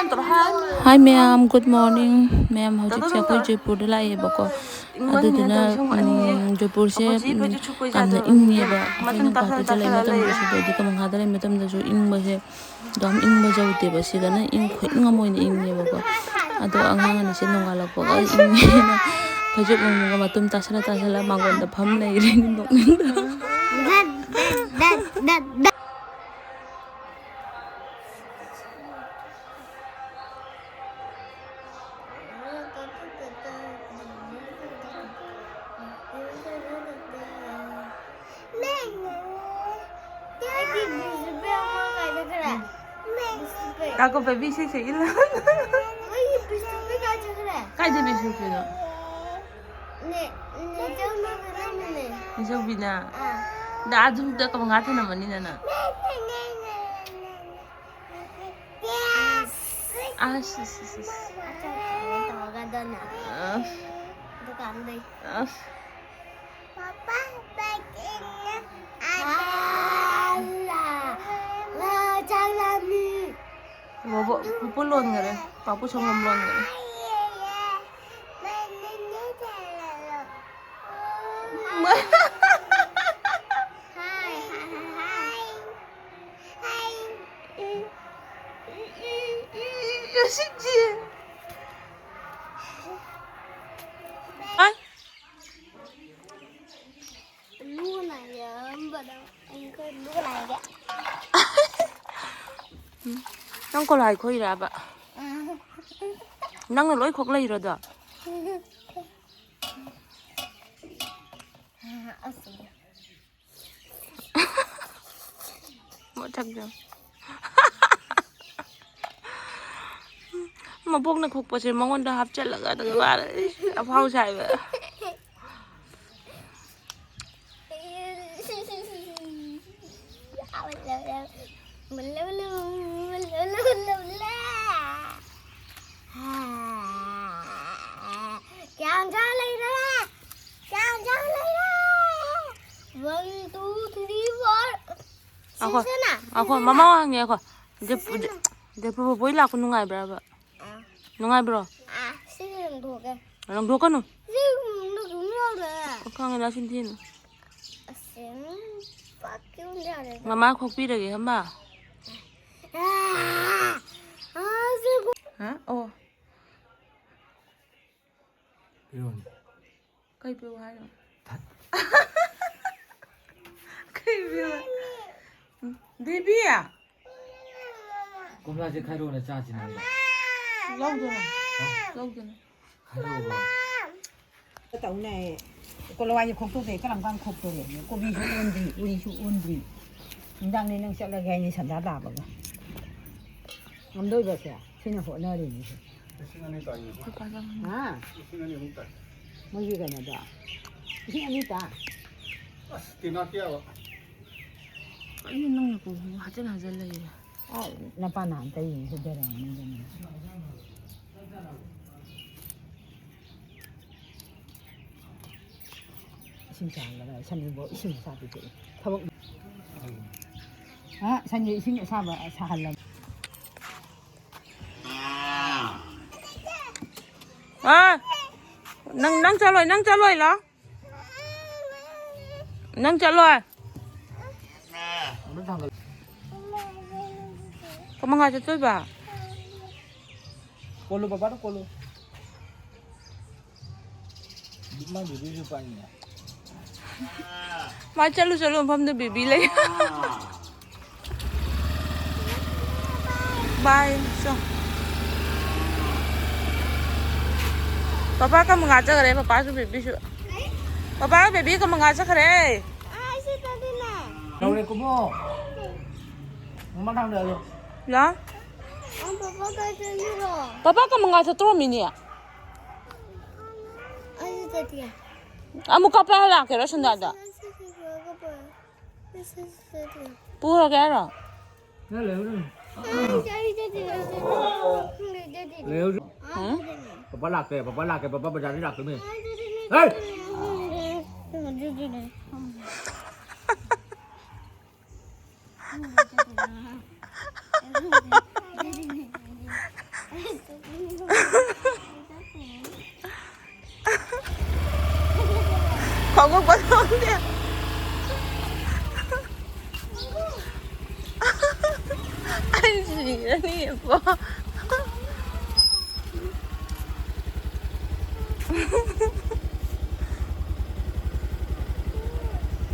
Hi ma'am, good morning. Ma'am, hꯧꯖꯤꯛꯁꯦ ꯑꯩꯈꯣꯏ ꯖꯣꯏꯄꯨꯔꯗ ꯂꯥꯛꯑꯦꯕꯀꯣ ꯑꯗꯨꯗꯨꯅ ꯖꯣꯏꯄꯨꯔꯁꯦ ꯌꯥꯝꯅ ꯏꯪꯉꯦꯕ ꯑꯩꯈꯣꯏꯅ ꯒꯨꯋꯥꯍꯥꯇꯤꯗ ꯂꯩ ꯃꯇꯝꯗꯁꯨ ꯑꯗꯩꯗꯤ ꯀꯃꯪꯍꯥꯗ ꯂꯩ ꯃꯇꯝꯗꯁꯨ ꯏꯪꯕꯁꯦ ꯌꯥꯝ ꯏꯪꯕ ꯌꯧꯗꯦꯕ ꯁꯤꯗꯅ ꯈꯨꯏꯪ ꯑꯃ ꯑꯣꯏꯅ ꯏꯪꯉꯦꯕꯀꯣ ꯑꯗꯣ ꯑꯉꯥꯡ ꯑꯅꯤꯁꯦ ꯅꯣꯡꯉꯥꯜꯂꯛꯄꯒ ꯏꯪꯉꯦꯅ ꯐꯩꯖꯨꯞ ꯑꯃꯨꯛꯒ ꯃꯇꯨꯝ ꯇꯥꯁꯜꯂ ꯃꯥꯡꯒꯣꯟꯗ ꯐꯝ ꯂꯩꯔꯦ ꯅꯣꯛꯅꯤꯡꯗ Kako baby sih ilang. Kayak jadi supi no. Ni jauh bina. Dah adu dah kamu ngata nama ni nana. Sis. Papa baginya ada. Jangan ni. Bawa pupulon ngere, papu songom lon ngere. Nang ko lai khoi ra ba. Nang na loi khok lai ra da. Mo chắc jam. Mà bốc nó khục bớt mà ngon đã hấp chân là cái đó ba đấy, áp hao xài vậy. Ako, mama ang ako. Dia boy lah aku nungai berapa? Nungai bro? Sih nunggu ke? Nunggu kan? Sih nunggu ada. Kau ngena sintin. Asin, pakai undang. Mama kopi lagi, hamba. Hah? Oh. Pion. Kau pion apa? Kau pion. Baby ya? Kau belajar karo na charge na. Lâu rồi. Karo. Tàu này cô lo ai không tốt thì các làm quan khục rồi cô vi chú ôn gì đang nên đang sẽ là gai như sản đá đạp rồi ngắm đôi vật à xin là hộ nơi để gì à mấy gì cái này đó xin anh đi ta Tiền nó kia. Ini nang aku hajar lagi. napa nanti sudah orang xin chào là xin bộ xin sao thì thôi xin gì xin sao mà sao hành lần Nang trả lời đó. Nang trả lời. Kau mengajar tu ba? Kolo bapa tu kolo. Dimana bibi rupanya? Macam lu selalu paham tu baby lagi. Bye. So. Papa kan mengajar kare, papa tu baby tu. Papa baby kan mengajar kare. Đâu đây cũng mua. Không bắt thằng được rồi. Ya? Papa kan mengajar terus mini ya? Kamu kapan lah kira sudah ada? Pura kira? Nó leo rồi. Leo rồi. Papa lạc kìa, papa bây giờ đi lạc cái mình. Ê!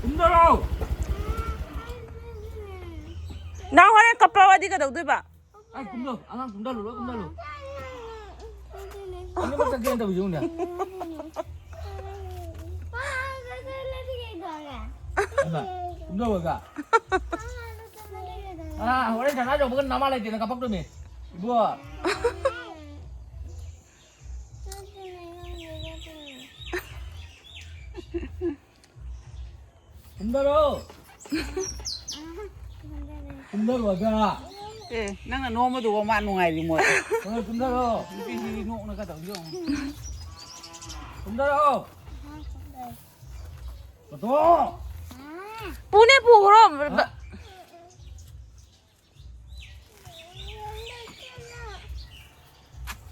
꿈다로. 나 호래 갑파 어디가 더도봐. 아 꿈다. 아 꿈다로 꿈다로. Ini macam dia tak ujungnya. Apa? Kumda apa? Ah, orang sana jauh bukan nama lagi nak kapak tu ni. Ibu. Kumdaro. Kumdaro apa? nang na no mo do ma no ngai li mo Kumdaro. pi pi no na ka ta yo Kumdaro. Betul. 뿌네 보그럼.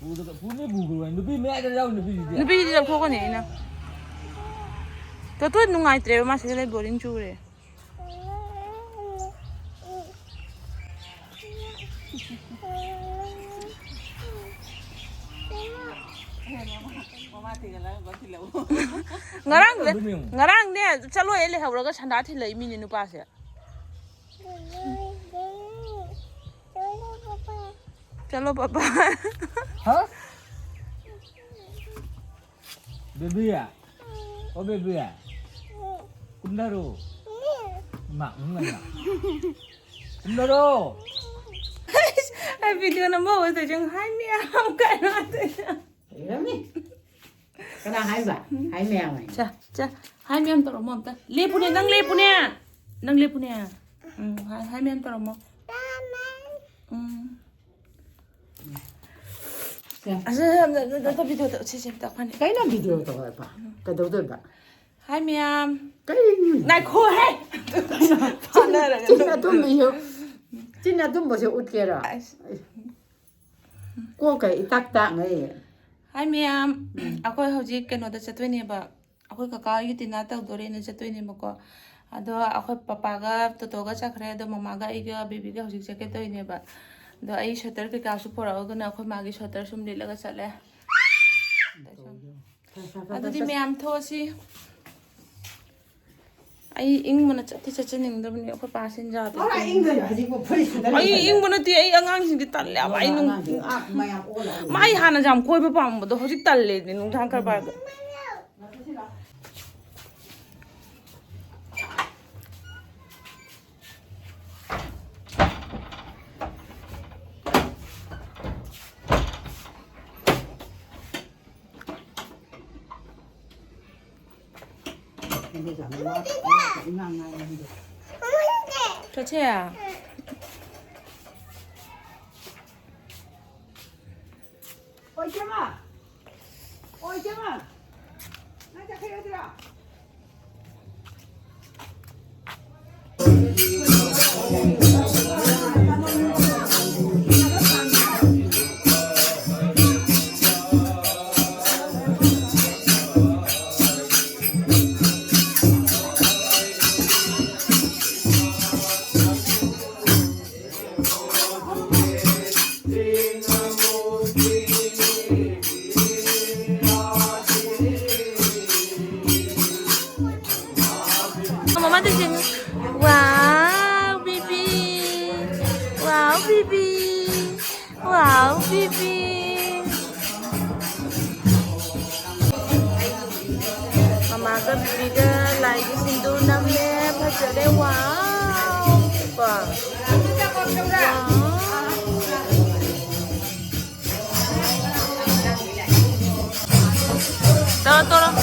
Punya buku kan, lebih mek ada jauh lebih dia. 누비 좀 보거니 나. 또 누가 있더래 마시래 버린 줄에. nga랑 내 잘로 엘리 하고가 산다 틀려 이민이 누빠세. 잘로 빠빠. Hah? Baby ya? Oh baby ya? Kumdaro. Mak mana? Kumdaro. 아 비디오는 먹어서 좀 하이미야 안 가는데. 이러니 그나 하이 매야 자, 하이미야 떨어 먹다. 레푸네 낭 레푸네. 하이미야 떨어 먹. 아서 나 비디오 재밌다 하네. cái là video to ba cái đầu tiên ba 하이미야. cái 나 코해. chính là tôi mới sẽ út kia rồi cô cái tắc tạng ấy 하이미야. 아코이 허지 깨노다 zetwe니바. 아코이 카카 유티나 따우도레네 zetwe니바고. 아도 아코이 파파가 토토가 차크레 아도 마마가 이가 베비가 허지 zetwe니바. 도 아이 셔터 그까수 포라오거나 아코이 마기 셔터 좀 릴라가 살래. 아도디 매암 토시. 아이 잉문아 쩌닝더니 아코이 파신자도. 아 인거 가지고 버리신다 아이 잉문아 뒤에 이 안강신기 딸래. 아이 농 아 마야 올라 마이 하나 잠 코이바 밤도 허지 딸래. 농장 칼바가. 근데 잠깐 이만 저체야. ôi chém à nó chắc khi đó Mama tuh wow bibi, wow bibi, wow bibi. Mama ke bibi ke lagi sindur namanya baca deh wow, bang. Tolong.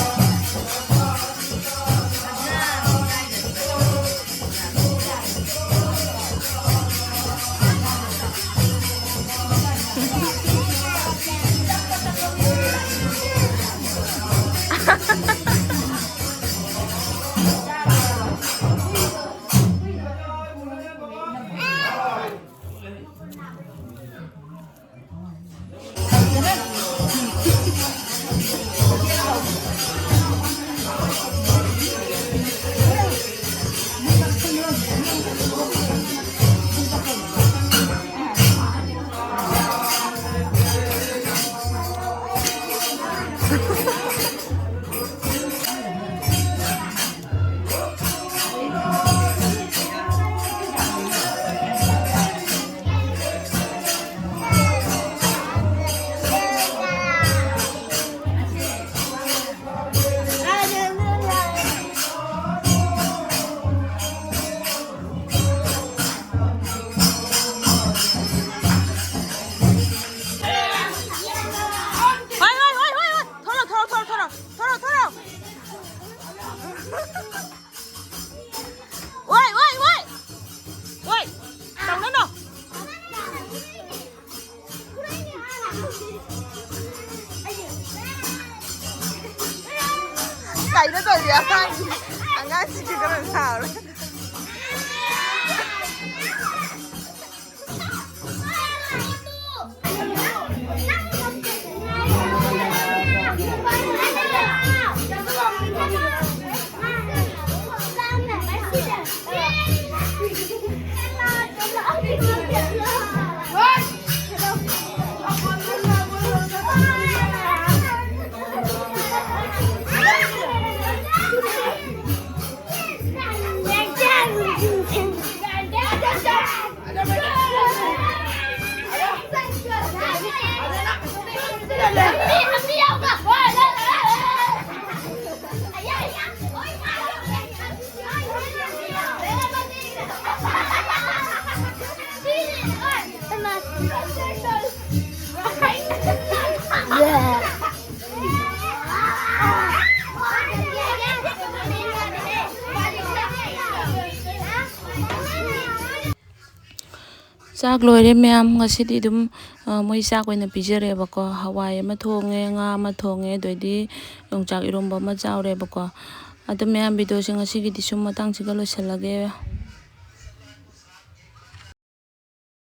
Cày nó rồi vậy anh ấy chỉ có làm sao đấy ꯆꯥꯛ ꯂꯣꯏꯔꯦ ꯃꯌꯥꯝ ꯉꯁꯤꯗꯤ ꯑꯗꯨꯝ ꯃꯣꯏ ꯆꯥꯛ ꯑꯣꯏꯅ ꯄꯤꯖꯔꯦꯕꯀꯣ ꯍꯋꯥꯏ ꯑꯃ ꯊꯣꯡꯉꯦ ꯉꯥ ꯑꯃ ꯊꯣꯡꯉꯦ ꯑꯗꯩꯗꯤ ꯌꯣꯡꯆꯥꯛ ꯏꯔꯣꯝꯕ ꯑꯃ ꯆꯥꯎꯔꯦꯕꯀꯣ ꯑꯗꯨ ꯃꯌꯥꯝ ꯚꯤꯗꯤꯑꯣꯁꯦ ꯉꯁꯤꯒꯤꯗꯤ ꯁꯨꯝ ꯃꯇꯥꯡꯁꯤꯒ ꯂꯣꯏꯁꯤꯜꯂꯒꯦ